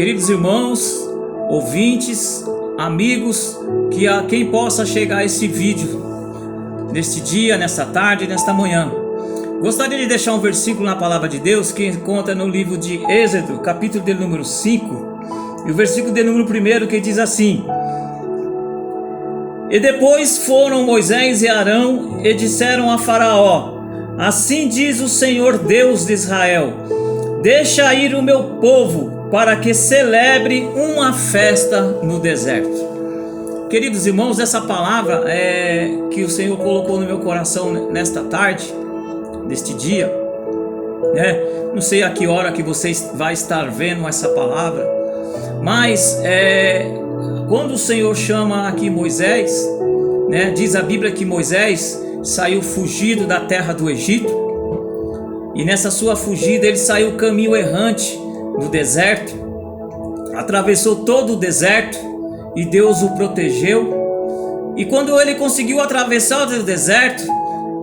Queridos irmãos, ouvintes, amigos, que a quem possa chegar a esse vídeo neste dia, nesta tarde, nesta manhã, gostaria de deixar um versículo na palavra de Deus que encontra no livro de Êxodo, capítulo de número 5, e o versículo de número 1 que diz assim: E depois foram Moisés e Arão e disseram a Faraó: Assim diz o Senhor Deus de Israel: Deixa ir o meu povo para que celebre uma festa no deserto. Queridos irmãos, essa palavra que o Senhor colocou no meu coração nesta tarde, neste dia, né? Não sei a que hora que você vai estar vendo essa palavra, mas quando o Senhor chama aqui Moisés, né? Diz a Bíblia que Moisés saiu fugido da terra do Egito, e nessa sua fugida ele saiu caminho errante no deserto, atravessou todo o deserto e Deus o protegeu. E quando ele conseguiu atravessar o deserto,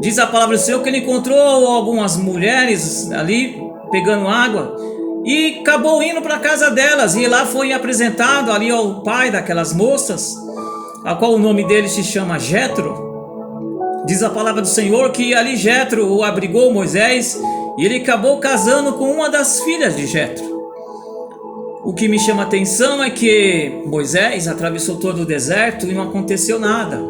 diz a palavra do Senhor que ele encontrou algumas mulheres ali pegando água e acabou indo para a casa delas, e lá foi apresentado ali ao pai daquelas moças, a qual o nome dele se chama Jetro. Diz a palavra do Senhor que ali Jetro o abrigou Moisés, e ele acabou casando com uma das filhas de Jetro. O que me chama a atenção é que Moisés atravessou todo o deserto e não aconteceu nada,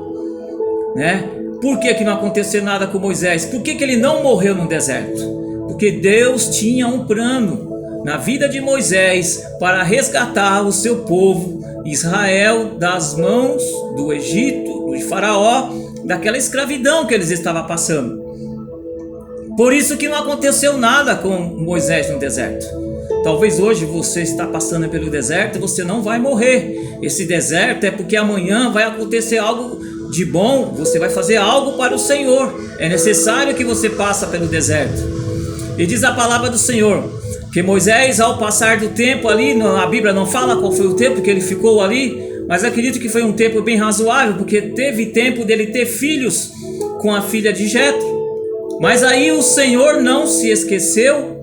né? Por que não aconteceu nada com Moisés? Por que ele não morreu no deserto? Porque Deus tinha um plano na vida de Moisés para resgatar o seu povo Israel das mãos do Egito, de Faraó, daquela escravidão que eles estavam passando. Por isso que não aconteceu nada com Moisés no deserto. Talvez hoje você está passando pelo deserto e você não vai morrer. Esse deserto é porque amanhã vai acontecer algo de bom, você vai fazer algo para o Senhor. É necessário que você passe pelo deserto. E diz a palavra do Senhor que Moisés, ao passar do tempo ali, a Bíblia não fala qual foi o tempo que ele ficou ali, mas acredito que foi um tempo bem razoável, porque teve tempo dele ter filhos com a filha de Jetro. Mas aí o Senhor não se esqueceu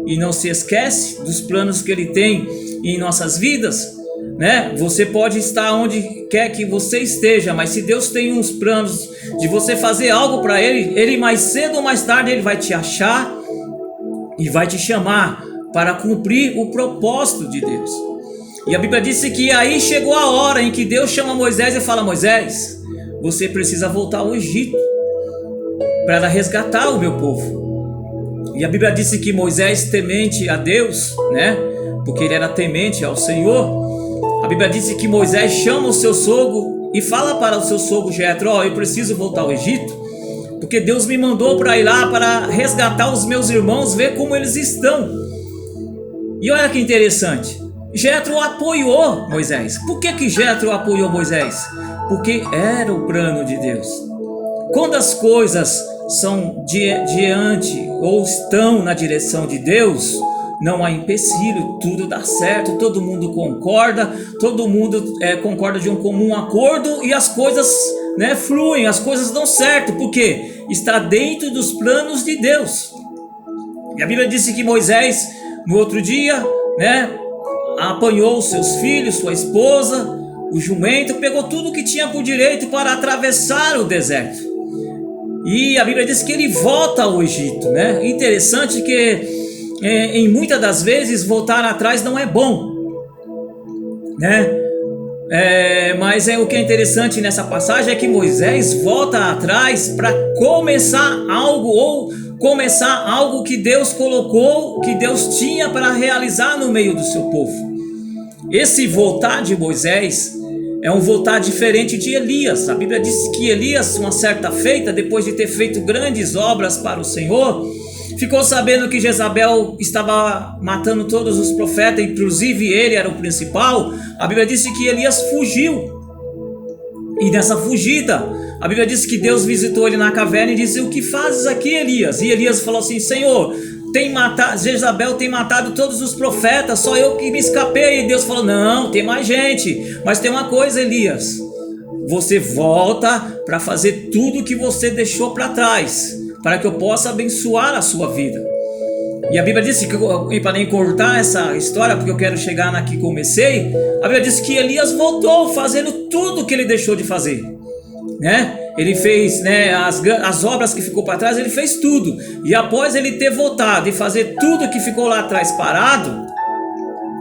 e não se esquece dos planos que Ele tem em nossas vidas, né? Você pode estar onde quer que você esteja, mas se Deus tem uns planos de você fazer algo para Ele, Ele mais cedo ou mais tarde Ele vai te achar e vai te chamar para cumprir o propósito de Deus. E a Bíblia disse que aí chegou a hora em que Deus chama Moisés e fala: Moisés, você precisa voltar ao Egito para resgatar o meu povo. E a Bíblia disse que Moisés, temente a Deus, né? Porque ele era temente ao Senhor. A Bíblia disse que Moisés chama o seu sogro e fala para o seu sogro Jetro: eu preciso voltar ao Egito, porque Deus me mandou para ir lá para resgatar os meus irmãos, ver como eles estão. E olha que interessante, Jetro apoiou Moisés. Por que Jetro apoiou Moisés? Porque era o plano de Deus. Quando as coisas são diante ou estão na direção de Deus, não há empecilho, tudo dá certo, todo mundo concorda, todo mundo concorda de um comum acordo, e as coisas, né, fluem, as coisas dão certo, porque está dentro dos planos de Deus. E a Bíblia disse que Moisés, no outro dia, né, apanhou seus filhos, sua esposa, o jumento, pegou tudo que tinha por direito para atravessar o deserto. E a Bíblia diz que ele volta ao Egito, né? Interessante que em muitas das vezes voltar atrás não é bom, né? Mas o que é interessante nessa passagem é que Moisés volta atrás para começar algo que Deus colocou, que Deus tinha para realizar no meio do seu povo. Esse voltar de Moisés é um voltar diferente de Elias. A Bíblia diz que Elias, uma certa feita, depois de ter feito grandes obras para o Senhor, ficou sabendo que Jezabel estava matando todos os profetas, inclusive ele era o principal. A Bíblia disse que Elias fugiu. E nessa fugida, a Bíblia diz que Deus visitou ele na caverna e disse: o que fazes aqui, Elias? E Elias falou assim: Senhor, Jezabel tem matado todos os profetas, só eu que me escapei. E Deus falou: não, tem mais gente, mas tem uma coisa, Elias, você volta para fazer tudo que você deixou para trás, para que eu possa abençoar a sua vida. E a Bíblia diz que, para nem cortar essa história, porque eu quero chegar na que comecei, a Bíblia diz que Elias voltou fazendo tudo que ele deixou de fazer, né? Ele fez, né, as obras que ficou para trás, ele fez tudo. E após ele ter voltado e fazer tudo que ficou lá atrás parado,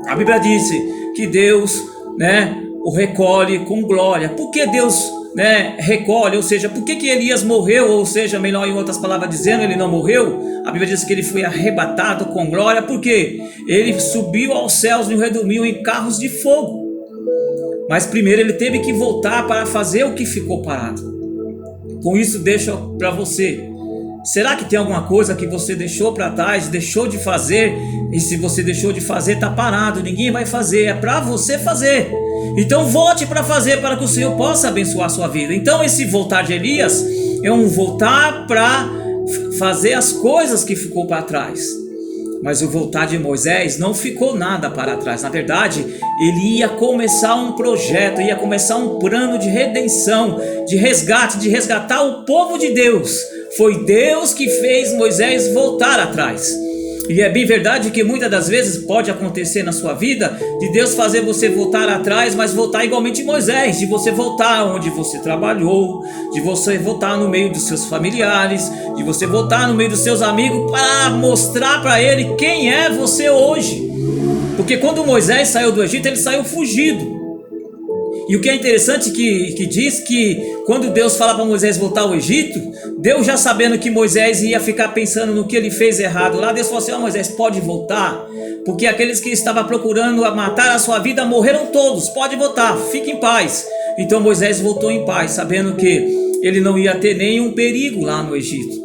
a Bíblia disse que Deus, né, o recolhe com glória. Por que Deus, né, recolhe? Ou seja, por que Elias morreu? Ou seja, melhor em outras palavras dizendo, ele não morreu. A Bíblia diz que ele foi arrebatado com glória. Por quê? Ele subiu aos céus e redormiu em carros de fogo. Mas primeiro ele teve que voltar para fazer o que ficou parado. Com isso deixo para você. Será que tem alguma coisa que você deixou para trás, deixou de fazer? E se você deixou de fazer, está parado, ninguém vai fazer, é para você fazer. Então volte para fazer, para que o Senhor possa abençoar a sua vida. Então esse voltar de Elias é um voltar para fazer as coisas que ficou para trás. Mas o voltar de Moisés não ficou nada para trás. Na verdade, ele ia começar um projeto, ia começar um plano de redenção, de resgate, de resgatar o povo de Deus. Foi Deus que fez Moisés voltar atrás. E é bem verdade que muitas das vezes pode acontecer na sua vida de Deus fazer você voltar atrás, mas voltar igualmente Moisés, de você voltar onde você trabalhou, de você voltar no meio dos seus familiares, de você voltar no meio dos seus amigos para mostrar para ele quem é você hoje. Porque quando Moisés saiu do Egito, ele saiu fugido. E o que é interessante que diz que quando Deus fala para Moisés voltar ao Egito, Deus já sabendo que Moisés ia ficar pensando no que ele fez errado lá, Deus falou assim: Moisés, pode voltar, porque aqueles que estavam procurando matar a sua vida morreram todos, pode voltar, fique em paz. Então Moisés voltou em paz, sabendo que ele não ia ter nenhum perigo lá no Egito.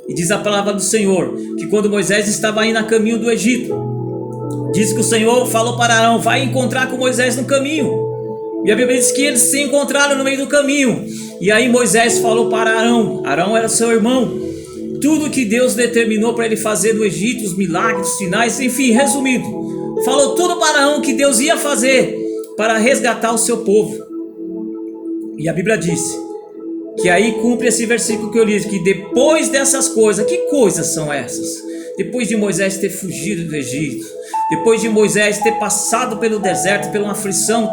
E diz a palavra do Senhor que quando Moisés estava indo a caminho do Egito, diz que o Senhor falou para Arão: vai encontrar com Moisés no caminho. E a Bíblia diz que eles se encontraram no meio do caminho. E aí Moisés falou para Arão, Arão era seu irmão, tudo que Deus determinou para ele fazer no Egito, os milagres, os sinais, enfim, resumido, falou tudo para Arão que Deus ia fazer para resgatar o seu povo. E a Bíblia disse que aí cumpre esse versículo que eu li, que depois dessas coisas, que coisas são essas? Depois de Moisés ter fugido do Egito, depois de Moisés ter passado pelo deserto, pela uma aflição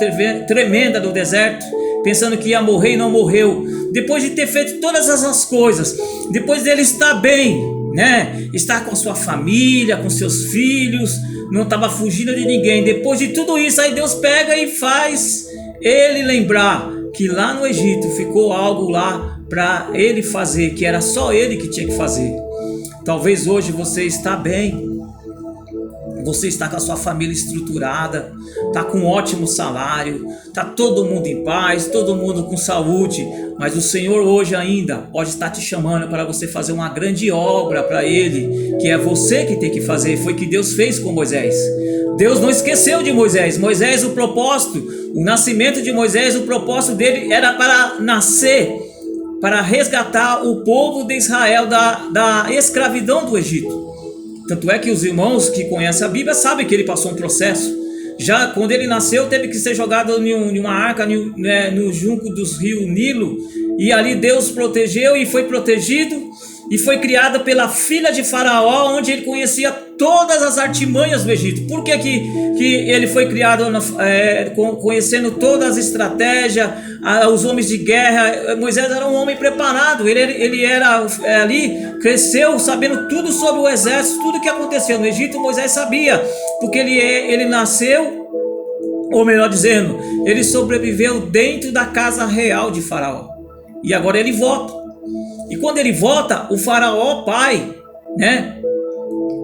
tremenda do deserto, pensando que ia morrer e não morreu, depois de ter feito todas essas coisas, depois dele estar bem, né? Estar com a sua família, com seus filhos, não estava fugindo de ninguém. Depois de tudo isso, aí Deus pega e faz ele lembrar que lá no Egito ficou algo lá para ele fazer, que era só ele que tinha que fazer. Talvez hoje você está bem, você está com a sua família estruturada, está com um ótimo salário, está todo mundo em paz, todo mundo com saúde, mas o Senhor hoje ainda pode estar te chamando para você fazer uma grande obra para Ele, que é você que tem que fazer. Foi o que Deus fez com Moisés. Deus não esqueceu de Moisés. Moisés, o propósito, o nascimento de Moisés, o propósito dele era para nascer, para resgatar o povo de Israel da escravidão do Egito. Tanto é que os irmãos que conhecem a Bíblia sabem que ele passou um processo. Já quando ele nasceu, teve que ser jogado em uma arca no junco dos rios Nilo, e ali Deus protegeu e foi protegido, e foi criado pela filha de Faraó, onde ele conhecia todas as artimanhas do Egito. Por que ele foi criado conhecendo todas as estratégias, os homens de guerra? Moisés era um homem preparado, ele era ali, cresceu sabendo tudo sobre o exército, tudo que acontecia no Egito. Moisés sabia, porque ele nasceu, ou melhor dizendo, ele sobreviveu dentro da casa real de Faraó, e agora ele volta. E quando ele volta, o Faraó pai, né,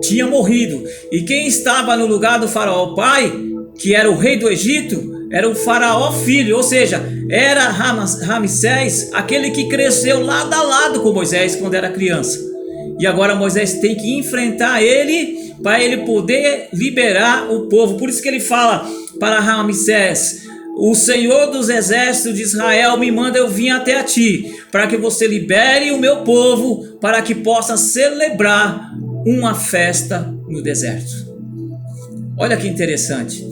tinha morrido. E quem estava no lugar do Faraó pai, que era o rei do Egito, era o Faraó filho, ou seja, era Ramsés, aquele que cresceu lado a lado com Moisés quando era criança. E agora Moisés tem que enfrentar ele para ele poder liberar o povo. Por isso que ele fala para Ramsés: o Senhor dos exércitos de Israel me manda eu vir até a ti, para que você libere o meu povo, para que possa celebrar uma festa no deserto. Olha que interessante.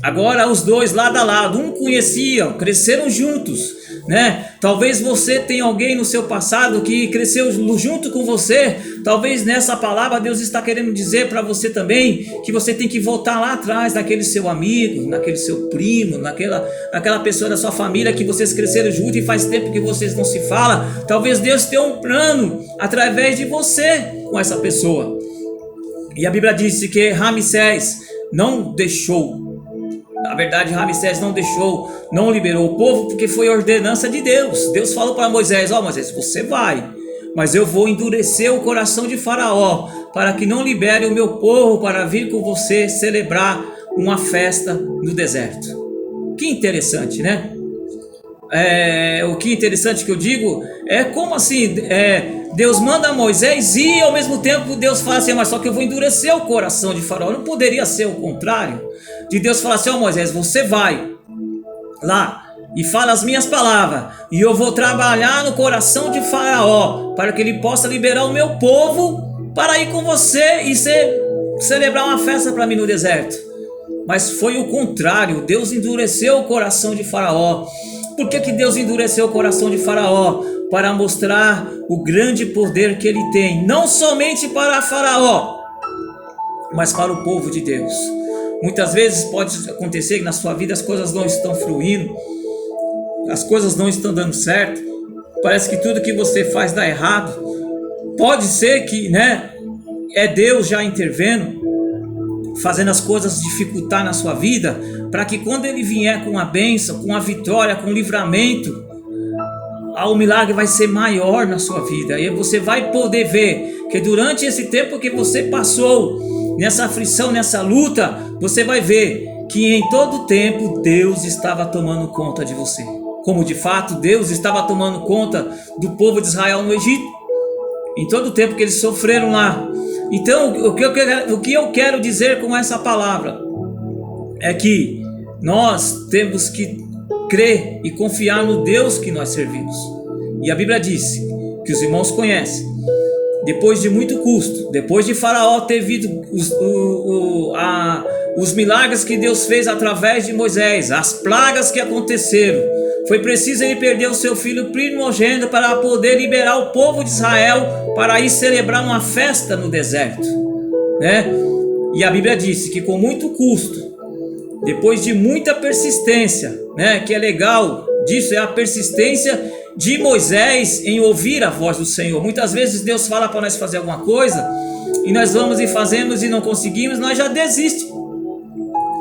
Agora os dois lado a lado, um conhecia, cresceram juntos, né? Talvez você tenha alguém no seu passado que cresceu junto com você. Talvez nessa palavra Deus está querendo dizer para você também que você tem que voltar lá atrás naquele seu amigo, naquele seu primo, naquela pessoa da sua família que vocês cresceram junto e faz tempo que vocês não se falam. Talvez Deus tenha um plano através de você com essa pessoa. E a Bíblia disse que Ramsés não deixou. Na verdade, Ramsés não deixou, não liberou o povo, porque foi ordenança de Deus. Deus falou para Moisés: Moisés, você vai, mas eu vou endurecer o coração de Faraó, para que não libere o meu povo para vir com você celebrar uma festa no deserto. Que interessante, né? O que interessante que eu digo é como assim, Deus manda Moisés ir, e ao mesmo tempo Deus fala assim: mas só que eu vou endurecer o coração de Faraó. Não poderia ser o contrário? De Deus falar assim: Moisés, você vai lá e fala as minhas palavras, e eu vou trabalhar no coração de Faraó, para que ele possa liberar o meu povo para ir com você e celebrar uma festa para mim no deserto. Mas foi o contrário. Deus endureceu o coração de Faraó. Por que Deus endureceu o coração de Faraó? Para mostrar o grande poder que ele tem, não somente para Faraó, mas para o povo de Deus. Muitas vezes pode acontecer que na sua vida as coisas não estão fluindo, as coisas não estão dando certo, parece que tudo que você faz dá errado. Pode ser que, é Deus já intervendo, fazendo as coisas dificultar na sua vida, para que quando ele vier com a bênção, com a vitória, com o livramento, o milagre vai ser maior na sua vida. E você vai poder ver que durante esse tempo que você passou nessa aflição, nessa luta, você vai ver que em todo tempo Deus estava tomando conta de você, como de fato Deus estava tomando conta do povo de Israel no Egito, em todo o tempo que eles sofreram lá. Então o que eu quero dizer com essa palavra é que nós temos que crer e confiar no Deus que nós servimos. E a Bíblia diz, que os irmãos conhecem, depois de muito custo, depois de Faraó ter visto os milagres que Deus fez através de Moisés, as pragas que aconteceram, foi preciso ele perder o seu filho primogênito para poder liberar o povo de Israel para ir celebrar uma festa no deserto, né? E a Bíblia disse que com muito custo, depois de muita persistência, né? Que é legal disso, é a persistência de Moisés em ouvir a voz do Senhor. Muitas vezes Deus fala para nós fazer alguma coisa e nós vamos e fazemos e não conseguimos, nós já desistimos.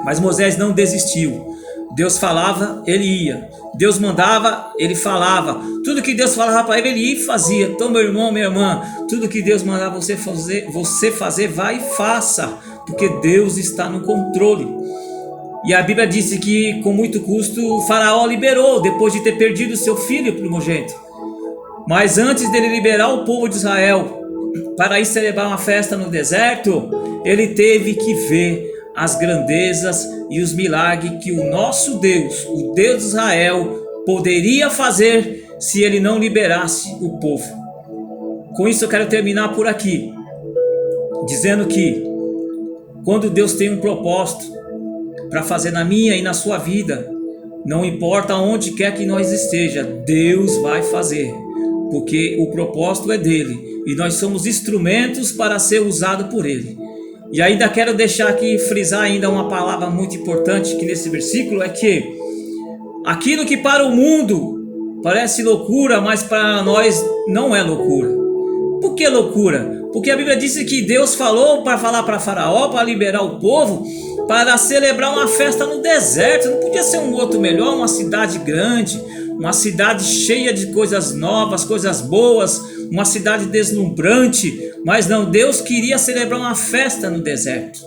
Mas Moisés não desistiu. Deus falava, ele ia. Deus mandava, ele falava. Tudo que Deus falava para ele, ele ia e fazia. Então, meu irmão, minha irmã, tudo que Deus mandar você fazer, vai e faça, porque Deus está no controle. E a Bíblia disse que com muito custo o Faraó liberou, depois de ter perdido seu filho primogênito. Mas antes dele liberar o povo de Israel para ir celebrar uma festa no deserto, ele teve que ver as grandezas e os milagres que o nosso Deus, o Deus de Israel, poderia fazer se ele não liberasse o povo. Com isso eu quero terminar por aqui, dizendo que quando Deus tem um propósito para fazer na minha e na sua vida, não importa onde quer que nós esteja, Deus vai fazer, porque o propósito é dele e nós somos instrumentos para ser usado por ele. E ainda quero deixar aqui, frisar ainda uma palavra muito importante que nesse versículo é que aquilo que para o mundo parece loucura, mas para nós não é loucura. Por que loucura? Porque a Bíblia disse que Deus falou para falar para Faraó, para liberar o povo, para celebrar uma festa no deserto. Não podia ser um outro melhor, uma cidade grande, uma cidade cheia de coisas novas, coisas boas, uma cidade deslumbrante. Mas não, Deus queria celebrar uma festa no deserto,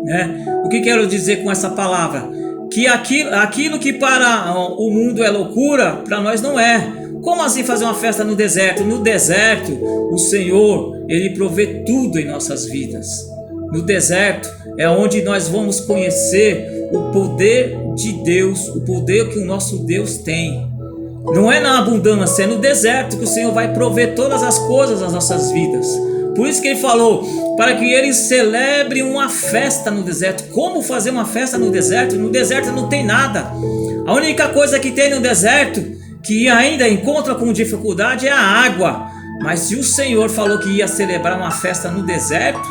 né? O que quero dizer com essa palavra? Que aquilo que para o mundo é loucura, para nós não é. Como assim fazer uma festa no deserto? No deserto, o Senhor, Ele provê tudo em nossas vidas. No deserto é onde nós vamos conhecer o poder de Deus, o poder que o nosso Deus tem. Não é na abundância, é no deserto que o Senhor vai prover todas as coisas das nossas vidas. Por isso que ele falou, para que eles celebrem uma festa no deserto. Como fazer uma festa no deserto? No deserto não tem nada. A única coisa que tem no deserto, que ainda encontra com dificuldade, é a água. Mas se o Senhor falou que ia celebrar uma festa no deserto,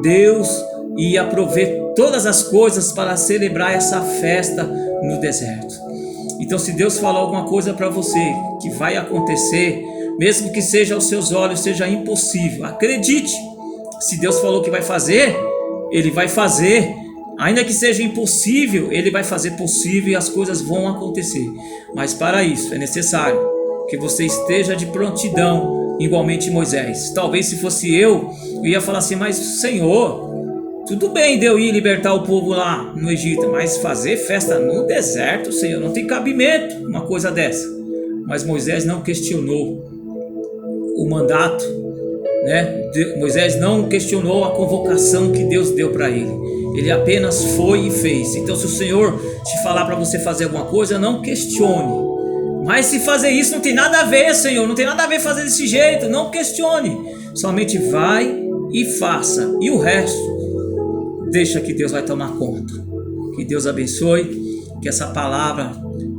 Deus ia prover todas as coisas para celebrar essa festa no deserto. Então, se Deus falou alguma coisa para você que vai acontecer, mesmo que seja aos seus olhos, seja impossível, acredite. Se Deus falou que vai fazer, Ele vai fazer. Ainda que seja impossível, Ele vai fazer possível e as coisas vão acontecer. Mas para isso é necessário que você esteja de prontidão, igualmente Moisés. Talvez se fosse eu ia falar assim, mas Senhor, tudo bem de eu ir libertar o povo lá no Egito, mas fazer festa no deserto, Senhor, não tem cabimento uma coisa dessa. Mas Moisés não questionou o mandato, né? Moisés não questionou a convocação que Deus deu para ele. Ele apenas foi e fez. Então, se o Senhor te falar para você fazer alguma coisa, não questione. Mas se fazer isso não tem nada a ver, Senhor, não tem nada a ver fazer desse jeito, não questione. Somente vai e faça. E o resto, deixa que Deus vai tomar conta. Que Deus abençoe, que essa palavra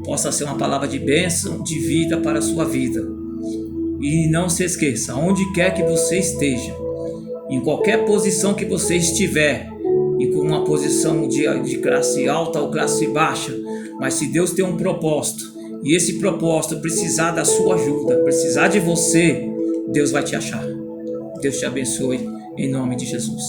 possa ser uma palavra de bênção, de vida para a sua vida. E não se esqueça, onde quer que você esteja, em qualquer posição que você estiver, e com uma posição de classe alta ou classe baixa, mas se Deus tem um propósito, e esse propósito precisar da sua ajuda, precisar de você, Deus vai te achar. Deus te abençoe, em nome de Jesus.